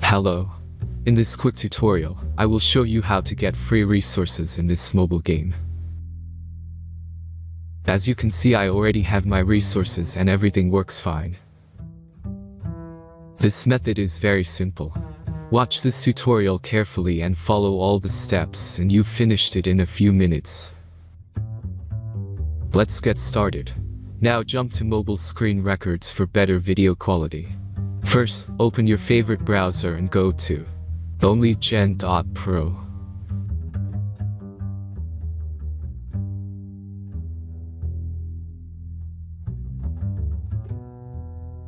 Hello. In this quick tutorial, I will show you how to get free resources in this mobile game. As you can see, I already have my resources and everything works fine. This method is very simple. Watch this tutorial carefully and follow all the steps and you've finished it in a few minutes. Let's get started. Now jump to mobile screen records for better video quality. First, open your favorite browser and go to hack.Pro.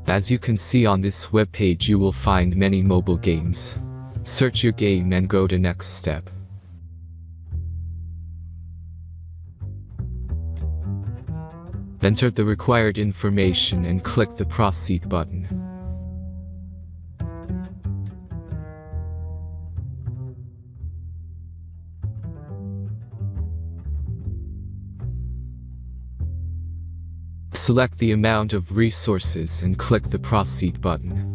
As you can see on this web page, you will find many mobile games. Search your game and go to next step. Enter the required information and click the proceed button. Select the amount of resources and click the proceed button.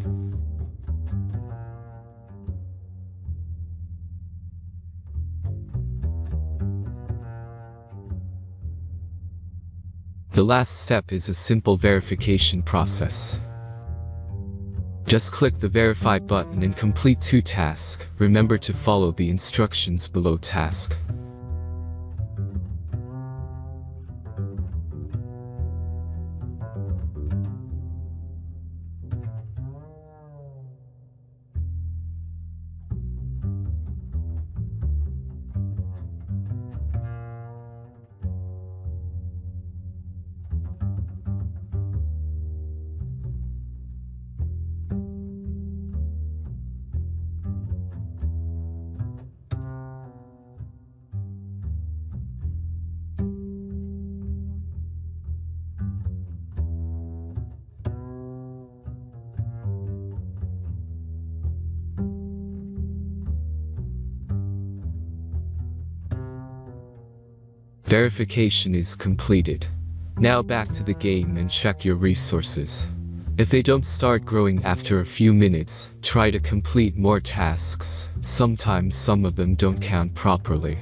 The last step is a simple verification process. Just click the verify button and complete 2 tasks. Remember to follow the instructions below task. Verification is completed. Now back to the game and check your resources. If they don't start growing after a few minutes, try to complete more tasks. Sometimes some of them don't count properly.